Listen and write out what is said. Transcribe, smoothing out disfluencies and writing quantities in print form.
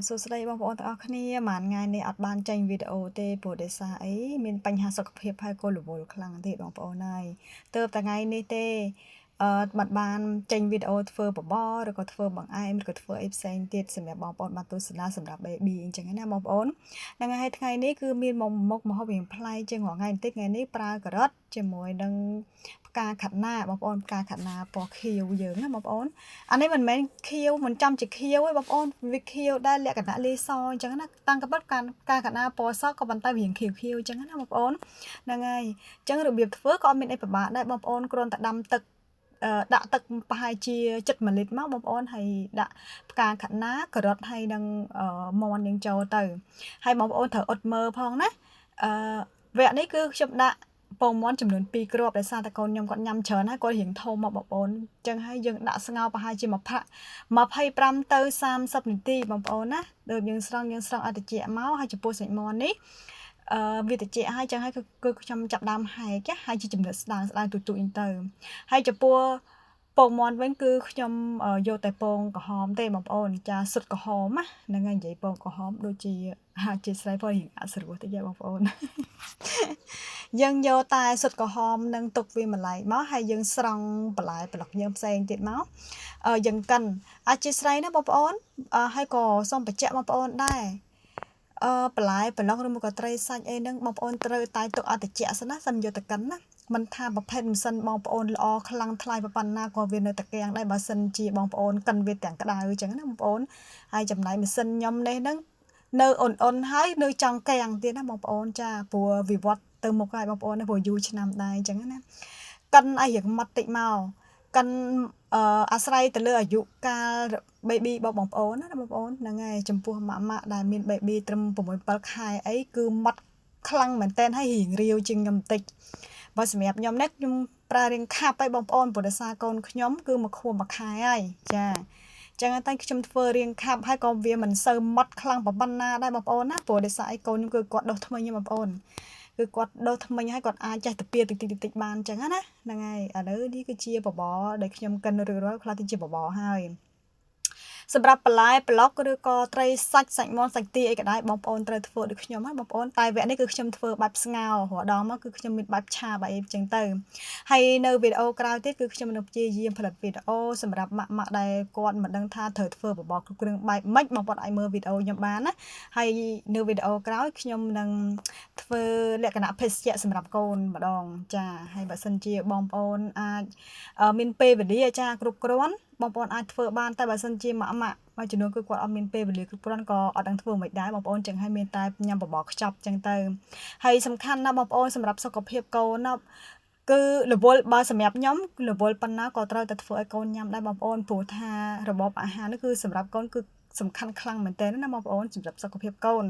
សួស្តីបងប្អូនទាំងអស់គ្នាហ្មងថ្ងៃនេះអត់បានចេញវីដេអូទេព្រោះដោយសារអីមានបញ្ហាសុខភាពហើយក៏រវល់ខ្លាំងទេបងប្អូនហើយទើបតែថ្ងៃនេះទេបាត់បានចេញវីដេអូធ្វើបបរឬក៏ធ្វើបង្អែមឬក៏ធ្វើអីផ្សេងទៀតសម្រាប់បងប្អូនបានទស្សនាសម្រាប់ baby អញ្ចឹងណាបងប្អូនហ្នឹងហើយថ្ងៃនេះគឺមានមុខម្ហូបរៀងប្លែកជាងរាល់ថ្ងៃបន្តិចថ្ងៃនេះប្រើការ៉ុតជាមួយនឹងផ្កាខាត់ណាបងប្អូនផ្កាខាត់ណាពណ៌ខៀវយើងណាបងប្អូនអានេះមិនមែនខៀវមិនចំជាខៀវទេបងប្អូនវាខៀវដែលលក្ខណៈលាយសអញ្ចឹងណាតាំងកបិតផ្កាខាត់ណាពណ៌សក៏ប៉ុន្តែវារៀងខៀវខៀវអញ្ចឹងណាបងប្អូនហ្នឹងហើយអញ្ចឹងរបៀបធ្វើក៏អត់មានអីពិបាកដែរបងប្អូនគ្រាន់តែដាំទឹកដាក់ទឹកប្រហែលជា7លីត្រមកបងប្អូនហើយដាក់ផ្កាខាត់ណាការ៉ុតហើយនឹងមាន់យើងចូលទៅហើយបងប្អូនត្រូវអត់មើលផងណាវគ្គនេះគឺខ្ញុំដាក់ពងមាន់ចំនួន2គ្រាប់ដោយសារតែកូនខ្ញុំគាត់ញ៉ាំច្រើនហើយគាត់រៀងធំមកបងប្អូនអញ្ចឹងហើយយើងដាក់ស្ងោរប្រហែលជា25ទៅ30នាទីបងប្អូនណាដូចយើងស្រង់ឲ្យត្រជាក់មកហើយចំពោះសាច់មាន់នេះវាត្រជាក់ហើយចឹងហើយគឺខ្ញុំចាប់ដើមហែកហើយជាចំណិតស្ដើងទូចអ៊ីទៅហើយចំពោះពងមាន់វិញគឺខ្ញុំយកតែពងក្រហមទេបងប្អូនចាសុទ្ធក្រហមណាហ្នឹងហើយនិយាយពងក្រហមដូចជាស្រីផងរៀងអត់ស្រួលតិចបងប្អូនយើងយកតែសុទ្ធក្រហមនិងទុកវាម្លែកមកហើយយើងស្រង់បន្លែប្លុកយើងផ្សេងទៀតមកយើងកិនអធិស្ឋានណាបងប្អូនហើយក៏សូមបញ្ជាក់បងប្អូនដែរបន្លែប្លុកឬមកក៏ត្រីសាច់អីហ្នឹងបងប្អូនត្រូវតែទុកអត់ត្រជាក់សិនណាសិនយកទៅកិនណាមិនថាប្រភេទម៉ាស៊ីនបងប្អូនល្អខ្លាំងថ្លៃប៉ុណ្ណាក៏វានៅតែកៀងដែរបើសិនជាបងប្អូនកិនវាទាំងក្តៅអញ្ចឹងណាបងប្អូនហើយចំណែកម៉ាស៊ីនខ្ញុំនេះហ្នឹងនៅអ៊ុនហើយនៅចង់កៀងទៀតណាបងប្អូនចាព្រោះវិវត្តទៅមុខហើយបងប្អូនណាព្រោះយូរឆ្នាំដែរអញ្ចឹងណាកិនឲ្យរៀងម៉ត់តិចមកកិនអាស្រ័យទៅលើអាយុកាល baby បងប្អូនណាបងប្អូនហ្នឹងហើយចំពោះម៉ាក់ដែលមាន baby ត្រឹម6 7ខែអីគឺម៉ត់ខ្លាំងមែនតើហើយរៀងរាវជាងខ្ញុំបន្តិចបើសម្រាប់ខ្ញុំនេះខ្ញុំប្រើរៀងខាប់ហើយបងប្អូនព្រោះដោយសារកូនខ្ញុំគឺ1ខួប1ខែហើយចាចឹងតែខ្ញុំធ្វើរៀងខាប់ហើយក៏វាមិនសូវម៉ត់ខ្លាំងប៉ុណ្ណាដែរបងប្អូនណាព្រោះដោយសារអីកូនខ្ញុំគឺគាត់ដុសធ្មេញបងប្អូនគឺគាត់ដុសធ្មេញហើយគាត់អាចចេះទៅពៀតិចបានចឹងណាហ្នឹងហើយឥឡូវនេះគឺជាបបរដែលខ្ញុំកិនរឿយៗខ្លះទីជាបបរហើយសម្រាប់បន្លែប្លុកឬក៏ត្រីសាច់មាន់សាច់ទាអីក៏ដែរបងប្អូនត្រូវធ្វើដូចខ្ញុំហ្នឹងបងប្អូនតែវគ្គនេះគឺខ្ញុំធ្វើបែបស្ងោររដងមកគឺខ្ញុំមានបែបឆាបែបអីចឹងទៅហើយនៅវីដេអូក្រោយទៀតគឺខ្ញុំនឹងព្យាយាមផលិតវីដេអូសម្រាប់ម៉ាក់ដែលគាត់មិនដឹងថាត្រូវធ្វើបបរគ្រប់គ្រឿងបែបម៉េចបងប្អូនអាចមើលវីដេអូខ្ញុំបានណាហើយនៅវីដេអូក្រោយខ្ញុំនឹងធ្វើលក្ខណៈភេសជ្ជៈសម្រាប់កូនម្ដងចាហើយបើសិនជាបងប្អូនអាចមានពេលវេលាចាគ្រប់គ្រាន់បងប្អូនអាចធ្វើបានតែបើសិនជាម៉ាក់មួយចំនួនគឺគាត់អត់មានពេលវេលាគ្រប់គ្រាន់ក៏អត់ដឹងធ្វើមិនដែរបងប្អូនចឹងហើយមានតែញ៉ាំបបរខ្ចប់ចឹងទៅហើយសំខាន់ណាស់បងប្អូនសម្រាប់សុខភាពកូនណាគឺរវល់បើសម្រាប់ខ្ញុំរវល់ប៉ុណ្ណាក៏ត្រូវតែធ្វើឲ្យកូនញ៉ាំដែរបងប្អូនព្រោះថារបបអាហារនេះគឺសម្រាប់កូនគឺសំខាន់ខ្លាំងមែនទែនណាបងប្អូនសម្រាប់សុខភាពកូន